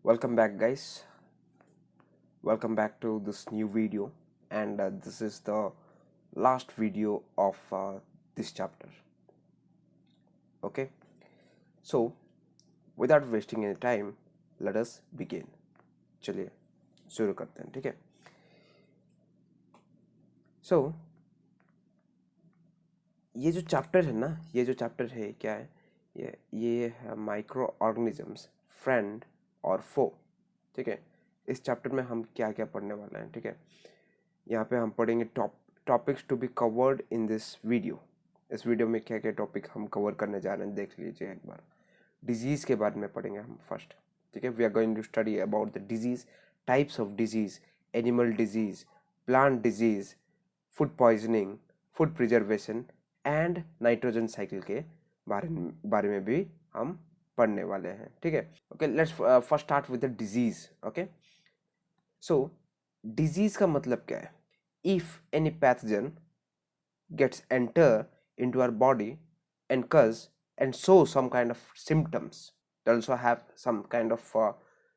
Welcome back, guys. Welcome back to this new video, and this is the last video of this chapter. Okay, so without wasting any time, let us begin. चलिए शुरू करते हैं, ठीक है? So ये जो chapter है ना, ये जो चैप्टर है क्या है? ये है माइक्रो ऑर्गेनिजम्स, फ्रेंड और फो, ठीक है? इस चैप्टर में हम क्या क्या पढ़ने वाले हैं, ठीक है? यहाँ पे हम पढ़ेंगे topics to be covered in this video. इस वीडियो में क्या क्या टॉपिक हम कवर करने जा रहे हैं देख लीजिए एक बार। डिजीज़ के बारे में पढ़ेंगे हम फर्स्ट, ठीक है? We are going to study about the diseases, types of diseases, animal diseases, plant diseases, food poisoning, food preservation and nitrogen cycle के बारे में भी हम पढ़ने वाले हैं, ठीक है? Okay, let's first start with the disease. Okay, so disease का मतलब क्या है? If any pathogen gets enter into our body and cause and show some kind of symptoms, it also have some kind of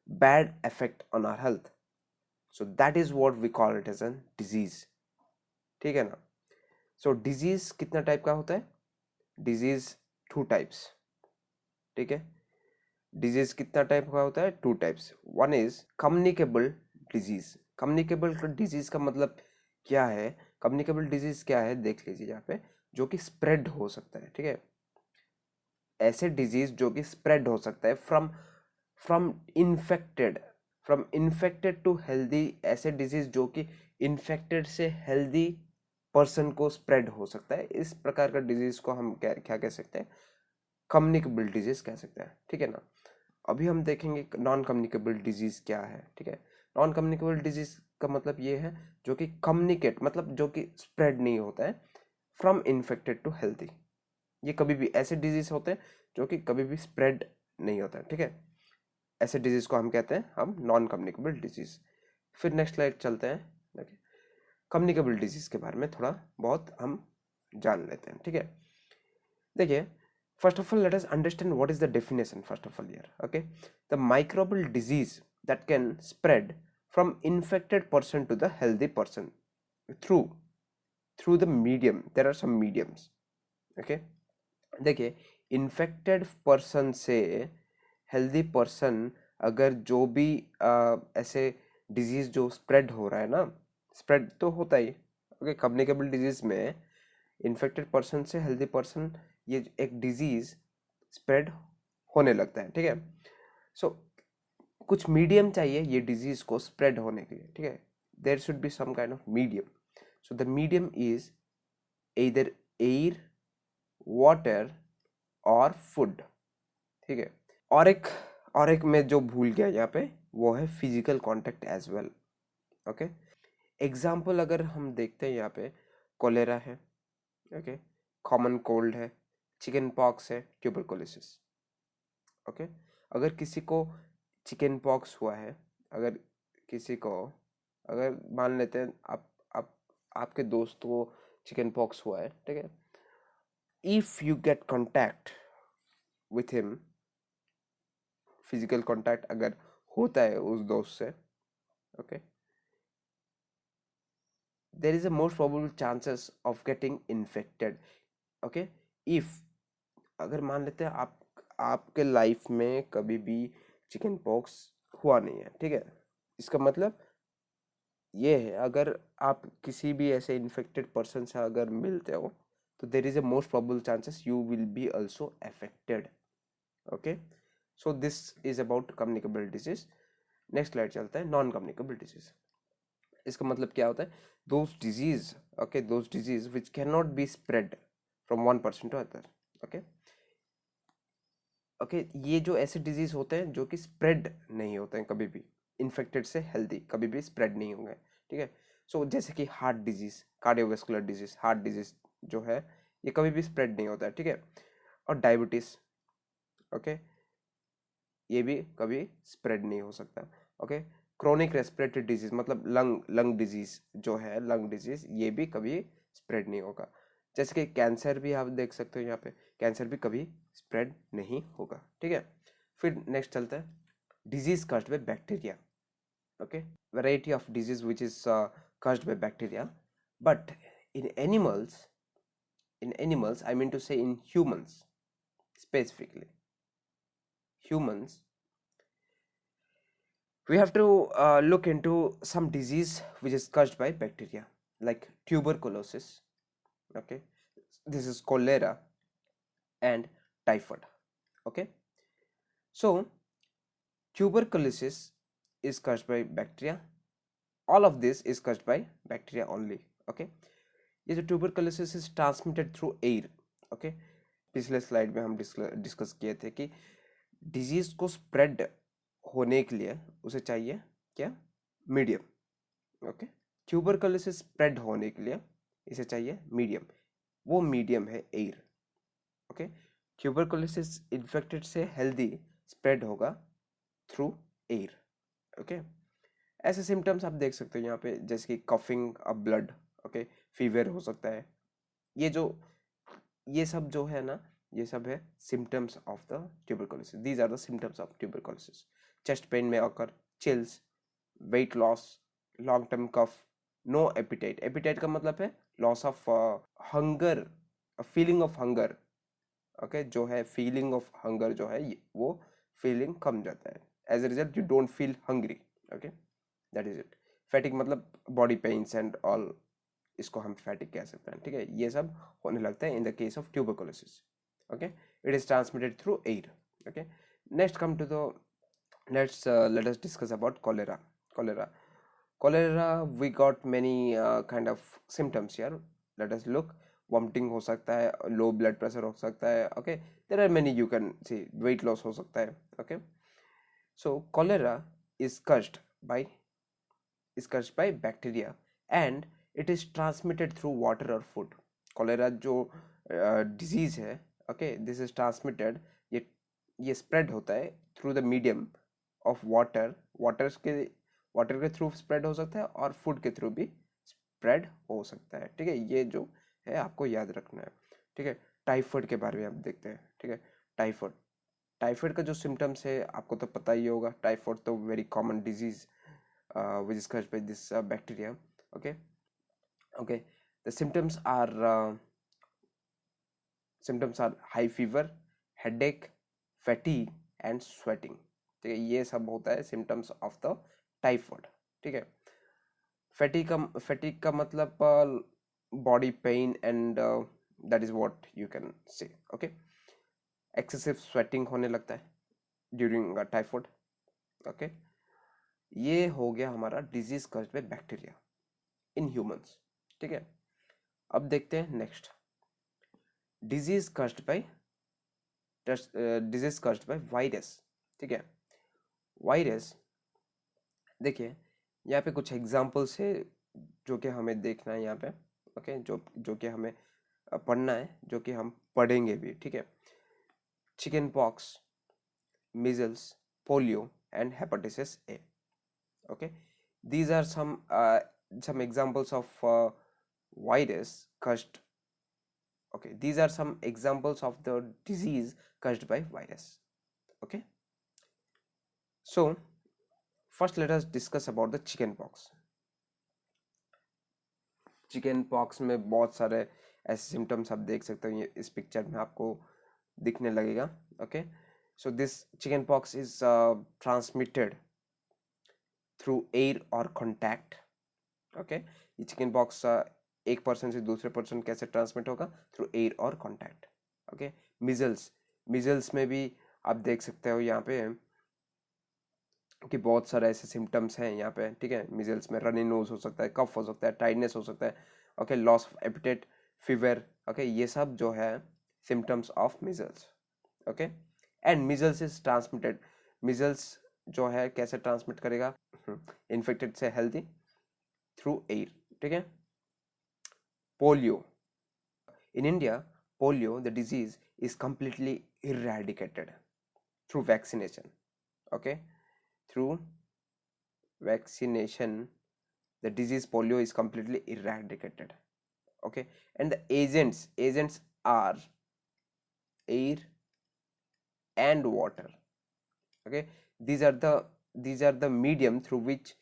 bad effect on our health, so that is what we call it as a disease, ठीक है ना? So disease कितना type का होता है? Disease two types, ठीक है? Disease कितना टाइप का होता है? Two types. One is communicable disease. Communicable disease का मतलब क्या है? कम्युनिकेबल डिजीज क्या है देख लीजिए यहाँ पे, जो कि स्प्रेड हो सकता है, ठीक है? ऐसे डिजीज जो कि स्प्रेड हो सकता है from from infected to healthy, ऐसे डिजीज जो कि इन्फेक्टेड से हेल्दी पर्सन को स्प्रेड हो सकता है। इस प्रकार का डिजीज को हम क्या कह सकते हैं? कम्युनिकेबल डिजीज कह सकते हैं, ठीक है ना? अभी हम देखेंगे नॉन कम्युनिकेबल डिजीज क्या है, ठीक है? नॉन कम्युनिकेबल डिजीज का मतलब ये है जो कि कम्युनिकेट, मतलब जो कि स्प्रेड नहीं होता है फ्रॉम इन्फेक्टेड टू हेल्दी। ये कभी भी ऐसे डिजीज होते हैं जो कि कभी भी स्प्रेड नहीं होता है, ठीक है? ऐसे डिजीज को हम कहते हैं हम नॉन कम्युनिकेबल डिजीज। फिर नेक्स्ट स्लाइड चलते हैं, देखिए कम्युनिकेबल डिजीज के बारे में थोड़ा बहुत हम जान लेते हैं, ठीक है? देखिए, first of all, let us understand what is the definition first of all here. Okay, the microbial disease that can spread from infected person to the healthy person through the medium. There are some mediums. Okay, देखिए infected person से healthy person, अगर जो भी ऐसे disease जो spread हो रहा है ना, स्प्रेड तो होता ही। ओके, कम्युनिकेबल डिजीज में इन्फेक्टेड पर्सन से हेल्दी पर्सन, ये एक डिजीज स्प्रेड होने लगता है, ठीक है? सो कुछ मीडियम चाहिए ये डिजीज को स्प्रेड होने के लिए, ठीक है? There should be some kind of medium. So the medium is either air, water और फूड, ठीक है? और एक मैं जो भूल गया यहाँ पे, वो है physical contact as well. Okay, example अगर हम देखते हैं यहाँ पे, कोलेरा है, ओके, कॉमन कोल्ड है, चिकन पॉक्स है, ट्यूबरकुलोसिस। ओके, अगर किसी को चिकन पॉक्स हुआ है, अगर किसी को, अगर मान लेते हैं आप आपके दोस्त को चिकन पॉक्स हुआ है, ठीक है? If you get contact with him, physical contact अगर होता है उस दोस्त से, okay, there is a most probable chances of getting infected. Okay, if अगर मान लेते हैं आपके लाइफ में कभी भी चिकन पॉक्स हुआ नहीं है, ठीक है? इसका मतलब ये है, अगर आप किसी भी ऐसे इन्फेक्टेड पर्सन से अगर मिलते हो, तो there is a most probable chances you will be also affected. Okay, so this is about communicable disease. Next slide चलता है, नॉन कम्युनिकेबल डिजीज। इसका मतलब क्या होता है? Those diseases, okay, those diseases which can not be spread from one person to other. Okay, okay, ये जो ऐसे डिजीज होते हैं जो कि स्प्रेड नहीं होते हैं कभी भी, इन्फेक्टेड से हेल्दी कभी भी स्प्रेड नहीं होंगे, ठीक है? सो जैसे कि heart disease, cardiovascular disease, heart disease जो है ये कभी भी स्प्रेड नहीं होता है, ठीक है? और डायबिटीज, ओके, ये भी कभी स्प्रेड नहीं हो सकता। ओके, क्रोनिक रेस्पिरेटरी डिजीज मतलब लंग डिजीज जो है, लंग डिजीज, ये भी कभी स्प्रेड नहीं होगा। जैसे कि कैंसर भी आप देख सकते हो यहाँ पे, कैंसर भी कभी स्प्रेड नहीं होगा, ठीक है? फिर नेक्स्ट चलता है disease caused by bacteria. Okay, variety of disease which is caused by bacteria. But in animals, I mean to say in humans, specifically humans, we have to look into some disease which is caused by bacteria, like tuberculosis. Okay, this is cholera and typhoid. Okay, so tuberculosis is caused by bacteria. All of this is caused by bacteria only. Okay, ये जो tuberculosis is transmitted through air. Okay, पिछले slide में हम discuss किए थे कि disease को spread होने के लिए उसे चाहिए क्या, मीडियम. ओके, ट्यूबरकुलोसिस स्प्रेड होने के लिए इसे चाहिए मीडियम. वो मीडियम है एयर. ओके, ट्यूबरकुलोसिस इन्फेक्टेड से हेल्दी स्प्रेड होगा थ्रू एयर. ओके, ऐसे सिम्टम्स आप देख सकते हो यहाँ पे, जैसे कि कफिंग अ ब्लड. ओके, फीवर हो सकता है. ये सब जो है ना, ये सब है symptoms of the tuberculosis. These are the symptoms of tuberculosis. Chest pain में occur, chills, weight loss, long term cough, no appetite. Appetite का मतलब है loss of hunger, feeling of hunger. Okay, जो है फीलिंग ऑफ हंगर जो है वो feeling कम जाता है. As a result you don't feel hungry. Okay, that is it. Fatigue मतलब बॉडी पेन्स एंड ऑल, इसको हम फैटिक कह सकते हैं. ठीक है, ये सब होने लगता है in the case of tuberculosis. Okay, it is transmitted through air. Okay, next come to the let us discuss about cholera. We got many kind of symptoms here. Let us look. Vomiting हो सकता है, low blood pressure हो सकता है. Okay, there are many, you can see. Weight loss हो सकता है. Okay, so cholera is caused by bacteria and it is transmitted through water or food. Cholera जो disease है, okay, this is transmitted, ये spread होता है through the medium of water. Water के through spread हो सकता है और फूड के थ्रू भी स्प्रेड हो सकता है. ठीक है, ये जो है आपको याद रखना है. ठीक है, टाइफाइड के बारे में आप देखते हैं. ठीक है, टाइफाइड का जो सिम्टम्स है आपको तो पता ही होगा. टाइफाइड तो very common disease which is caused by this bacteria. Okay, the symptoms are high fever, headache, fatigue and sweating. ठीक है, ये सब होता है सिम्टम्स ऑफ द टाइफाइड. ठीक है, फैटिग का मतलब body pain and that is what you can say. Okay, excessive sweating होने लगता है ड्यूरिंग टाइफाइड. ओके, ये हो गया हमारा disease caused by bacteria in humans. ठीक है, अब देखते हैं next, disease caused by virus. ठीक है, वायरस देखिए यहाँ पे कुछ एग्जांपल्स है जो कि हमें देखना है यहाँ पे. ओके, जो कि हमें पढ़ना है, जो कि हम पढ़ेंगे भी. ठीक है, chicken pox, measles, polio and hepatitis A. Okay, these are some examples of virus caused. Okay, these are some examples of the disease caused by virus. Okay, so first let us discuss about the chicken pox. Chicken pox में बहुत सारे ऐसे symptoms आप देख सकते हो, इस picture में आपको दिखने लगेगा. Okay, so this chicken pox is transmitted through air or contact. Okay, ये chicken pox एक पर्सन से दूसरे पर्सन कैसे ट्रांसमिट होगा, थ्रू एयर और कॉन्टैक्ट. ओके, मिजल्स में भी आप देख सकते हो यहाँ पे कि बहुत सारे ऐसे सिम्टम्स हैं यहाँ पे. ठीक है, मिजल्स में रनी नोज हो सकता है, कफ हो सकता है, टाइडनेस हो सकता है. Okay, loss of appetite, fever. Okay, ये सब जो है symptoms of measles. Okay, and measles is transmitted. Measles जो है कैसे ट्रांसमिट करेगा, इन्फेक्टेड से हेल्दी, थ्रू एयर. ठीक है, polio. In India, polio, the disease, is completely eradicated through vaccination. Okay, through vaccination, the disease polio is completely eradicated. Okay, and the agents are air and water. Okay, these are the medium through which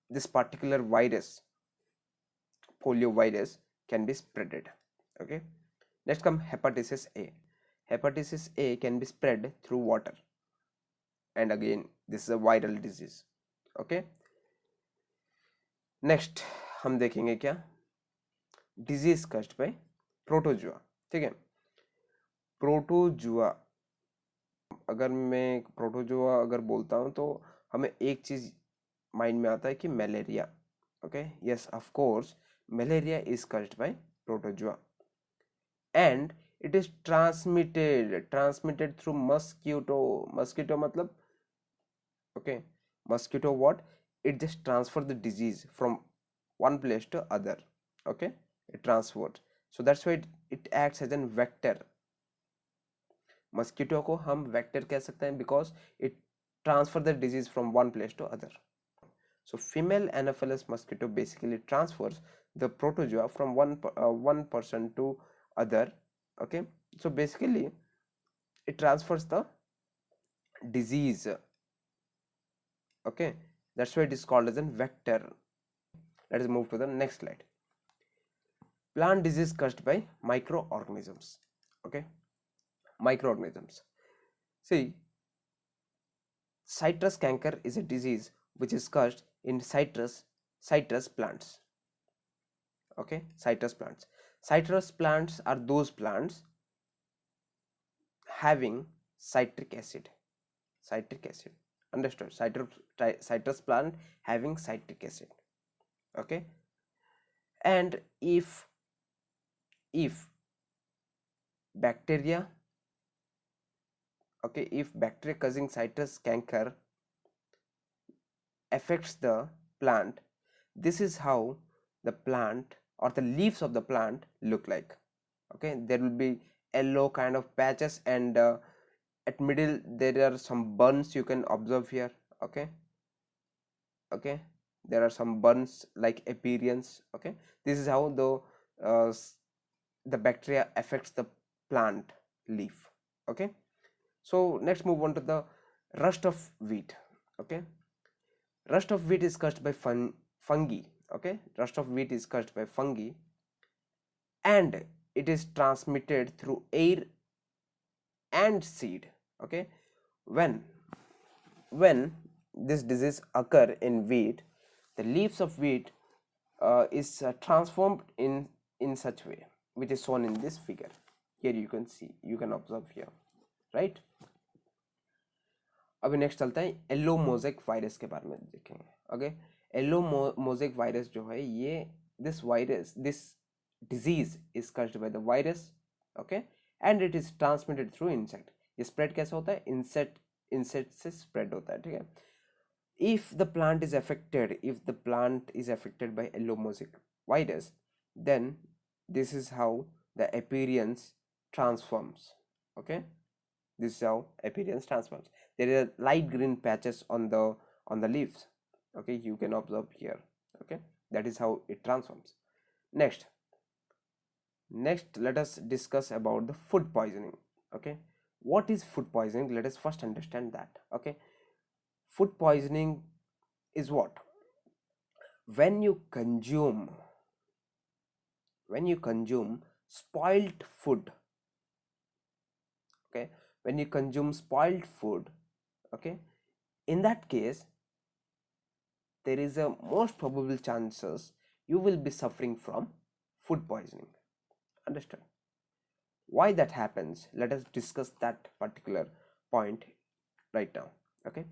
this particular virus, polio virus, can be spreaded. Okay, next come hepatitis A. Hepatitis A can be spread through water, and again this is a viral disease. Okay, next हम देखेंगे क्या, disease कस्ट bye protozoa. ठीक है, protozoa, अगर मैं protozoa अगर बोलता हूँ तो हमें एक चीज माइंड में आता है कि malaria. Okay, yes of course malaria is caused by protozoa and it is transmitted through mosquito मतलब, okay, mosquito what, it just transfer the disease from one place to other. Okay, it transfers, so that's why it acts as a vector. mosquito को हम vector कह सकते हैं because it transfer the disease from one place to other. So female anopheles mosquito basically transfers the protozoa from one person to other. Okay, so basically it transfers the disease. Okay, that's why it is called as a vector. Let us move to the next slide. Plant disease caused by microorganisms. Okay, microorganisms. See, citrus canker is a disease which is caused in citrus plants. Okay, citrus plants. Citrus plants are those plants having citric acid. Citric acid. Understood? Citrus plant having citric acid. Okay, and if bacteria, okay, if bacteria causing citrus canker affects the plant, this is how the plant or the leaves of the plant look like. Okay, there will be yellow kind of patches, and at middle there are some burns you can observe here. Okay, okay, there are some burns like appearance. Okay, this is how the bacteria affects the plant leaf. Okay, so let's move on to the rust of wheat. Okay, rust of wheat is caused by fungi. Okay, rust of wheat is caused by fungi, and it is transmitted through air and seed. Okay, when this disease occur in wheat, the leaves of wheat is transformed in such way which is shown in this figure. Here you can see, you can observe here, right? अभी next चलता है yellow mosaic virus के बारे में देखेंगे. Okay, yellow mosaic virus जो है, ये this disease is caused by the virus. Okay, and it is transmitted through insect. ये स्प्रेड कैसे होता है? इंसेक्ट से स्प्रेड होता है. ठीक है, if the plant is affected by yellow mosaic virus, then this is how the appearance transforms. Okay, this is how appearance transforms. There are light green patches on the leaves. Okay, you can observe here. Okay, that is how it transforms. Next let us discuss about the food poisoning. Okay, what is food poisoning? Let us first understand that. Okay, food poisoning is what? When you consume spoiled food. Okay, when you consume spoiled food, okay, in that case there is a most probable chances you will be suffering from food poisoning. Understand? Why that happens? Let us discuss that particular point right now. Okay,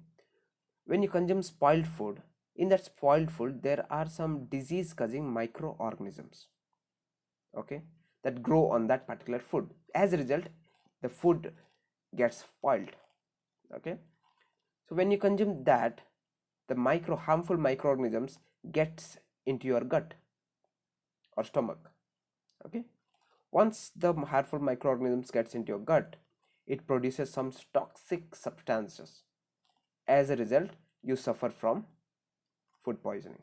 when you consume spoiled food, in that spoiled food there are some disease causing microorganisms, okay, that grow on that particular food. As a result, the food gets spoiled. Okay, so when you consume that, the harmful microorganisms gets into your gut or stomach. Okay, once the harmful microorganisms gets into your gut, it produces some toxic substances. As a result, you suffer from food poisoning.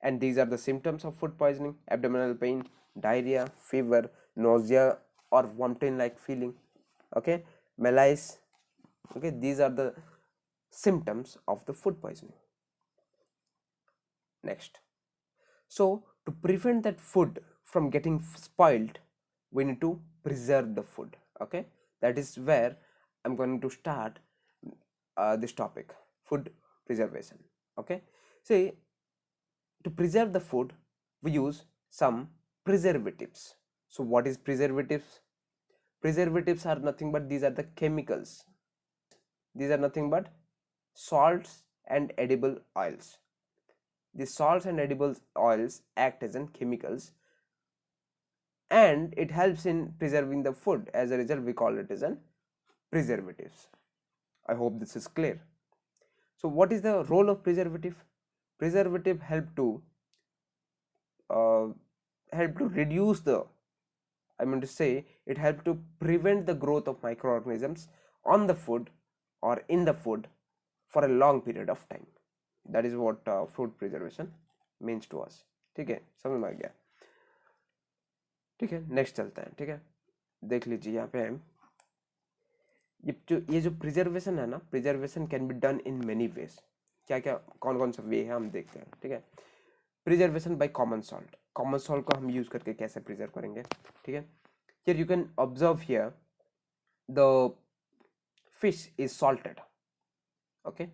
And these are the symptoms of food poisoning: abdominal pain, diarrhea, fever, nausea or vomiting like feeling. Okay, malaise. Okay, these are the symptoms of the food poisoning. Next, so to prevent that food from getting spoiled, we need to preserve the food. Okay, that is where I'm going to start this topic, food preservation. Okay, see, to preserve the food, we use some preservatives. So what is preservatives? Preservatives are nothing but these are the chemicals. These are nothing but salts and edible oils. The salts and edible oils act as in chemicals, and it helps in preserving the food. As a result, we call it as an preservatives. I hope this is clear. So what is the role of preservative? Preservative uh, help to reduce the, I mean to say, it helps to prevent the growth of microorganisms on the food or in the food for a long period of time. That is what food preservation means to us. ठीक है, समझ में आ गया? ठीक है, next चलते हैं. ठीक है, देख लीजिए यहाँ पे ये जो प्रिजर्वेशन है ना, preservation can be done in many ways. क्या क्या कौन कौन सा वे है हम देखते हैं. ठीक है, preservation by common salt. Common salt को हम यूज करके कैसे प्रिजर्व करेंगे. ठीक है, here you can observe here the fish is salted. Okay,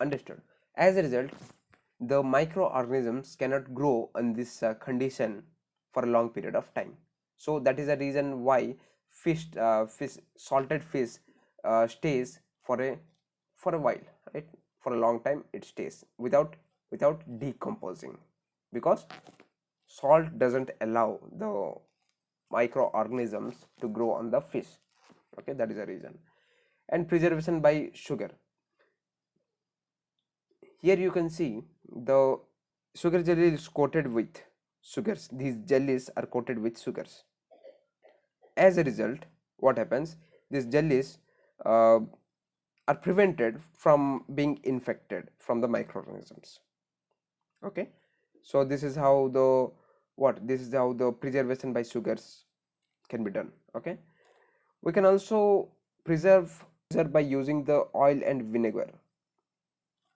understood. As a result, the microorganisms cannot grow in this condition for a long period of time. So that is the reason why salted fish stays for a while, right? For a long time it stays without decomposing, because salt doesn't allow the microorganisms to grow on the fish. Okay, that is the reason. And preservation by sugar. Here you can see the sugar jelly is coated with sugars. These jellies are coated with sugars. As a result, what happens? These jellies are prevented from being infected from the microorganisms. Okay, so this is how the preservation by sugars can be done. Okay, we can also preserve by using the oil and vinegar.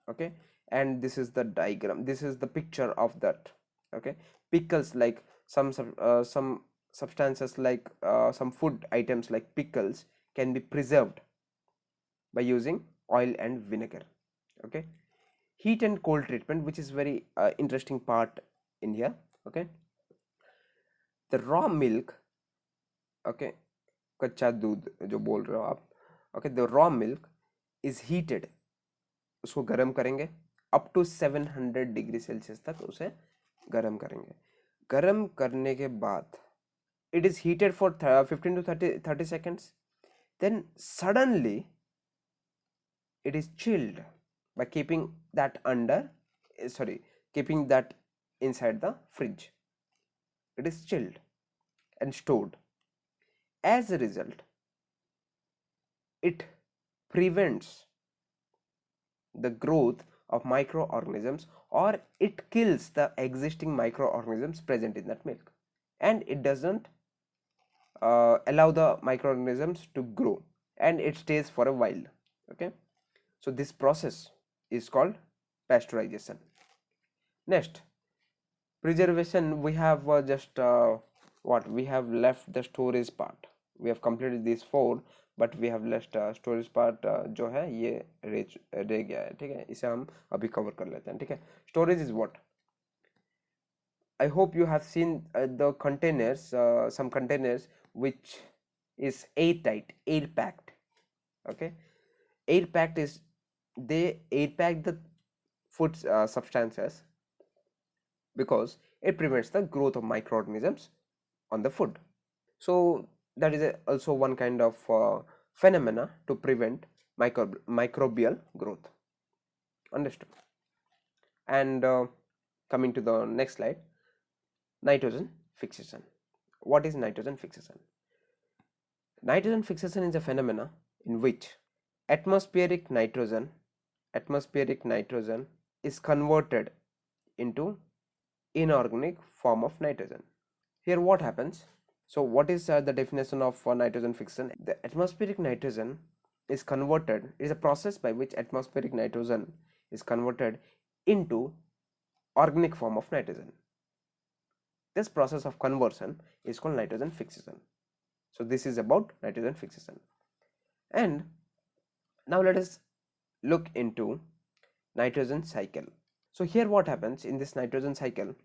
Okay, and this is the diagram, this is the picture of that. Okay, pickles, like some substances like some food items like pickles can be preserved by using oil and vinegar. Okay, heat and cold treatment, which is very interesting part in here. Okay, the raw milk, okay, कच्चा दूध जो बोल रहे हो आप. Okay, the raw milk is heated, उसको गर्म करेंगे अप टू 700 डिग्री सेल्सियस तक उसे गर्म करेंगे. गर्म करने के बाद it is heated for 15 to 30 seconds. Then suddenly it is chilled by keeping that keeping that inside the fridge. It is chilled and stored. As a result, it prevents the growth of microorganisms, or it kills the existing microorganisms present in that milk, and it doesn't allow the microorganisms to grow, and it stays for a while. Okay, so this process is called pasteurization. Next, preservation, we have we have left the storage part. We have completed these 4, but we have left storage part जो है ये रह गया है. ठीक है, इसे हम अभी कवर कर लेते हैं. ठीक है, storage is what, I hope you have seen the containers, some containers which is airtight, air packed. Okay, air packed is, they air pack the food substances because it prevents the growth of microorganisms on the food. So that is also one kind of phenomena to prevent microbial growth. Understood? And coming to the next slide, nitrogen fixation. What is nitrogen fixation? Nitrogen fixation is a phenomena in which atmospheric nitrogen is converted into inorganic form of nitrogen. Here what happens? So what is the definition of nitrogen fixation? The atmospheric nitrogen is converted, is a process by which atmospheric nitrogen is converted into organic form of nitrogen. This process of conversion is called nitrogen fixation. So this is about nitrogen fixation. And now let us look into nitrogen cycle. So here what happens in this nitrogen cycle,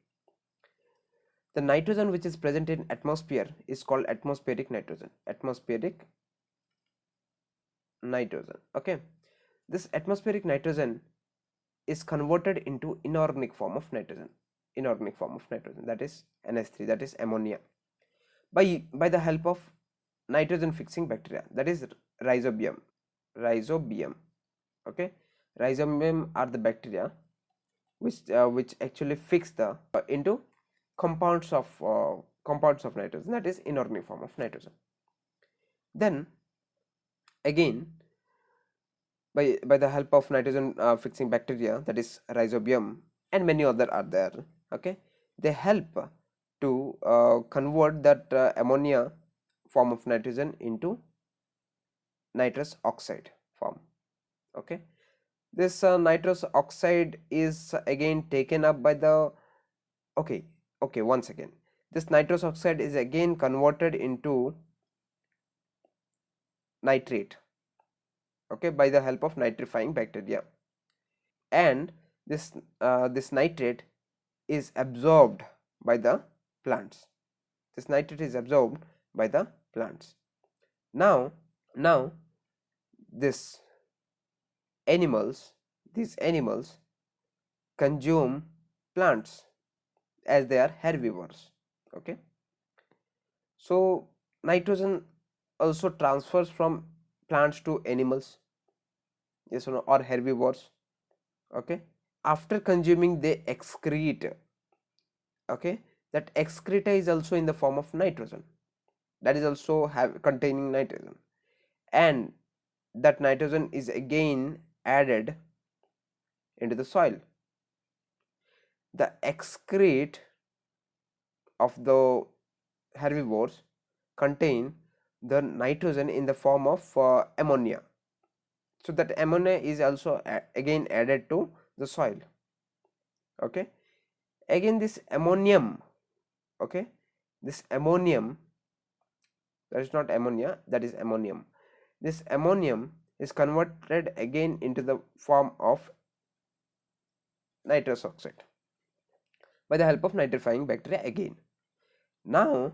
the nitrogen which is present in atmosphere is called atmospheric nitrogen. Atmospheric nitrogen. Okay, this atmospheric nitrogen is converted into inorganic form of nitrogen. Inorganic form of nitrogen, that is NH3, that is ammonia, by the help of nitrogen fixing bacteria, that is rhizobium. Rhizobium. Okay, rhizobium are the bacteria which actually fix the into compounds of nitrogen, that is inorganic form of nitrogen. Then again, by the help of nitrogen fixing bacteria, that is rhizobium, and many other are there. Okay, they help to convert that ammonia form of nitrogen into nitrous oxide form. Okay, this nitrous oxide is again taken up by the okay once again, this nitrous oxide is again converted into nitrate, okay, by the help of nitrifying bacteria, and this nitrate is absorbed by the plants. This nitrate is absorbed by the plants. Now this these animals consume plants as they are herbivores. Okay, so nitrogen also transfers from plants to animals, yes or no, or herbivores. Okay, after consuming they excrete. Okay, that excreta is also in the form of nitrogen, that is also containing nitrogen, and that nitrogen is again added into the soil. The excrete of the herbivores contain the nitrogen in the form of ammonia. So that ammonia is also again added to the soil. Okay, again this ammonium, okay, this ammonium, that is not ammonia, that is ammonium, this ammonium is converted again into the form of nitrous oxide by the help of nitrifying bacteria again. Now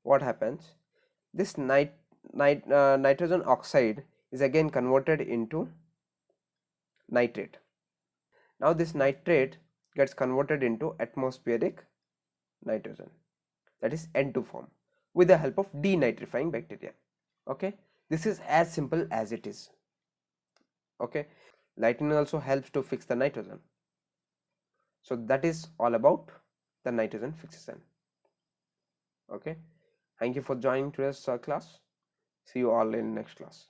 what happens, this nitrogen oxide is again converted into nitrate. Now this nitrate gets converted into atmospheric nitrogen, that is N2 form, with the help of denitrifying bacteria. Okay, this is as simple as it is. Okay, lightning also helps to fix the nitrogen. So that is all about the nitrogen fixation. Okay, thank you for joining today's class. See you all in next class.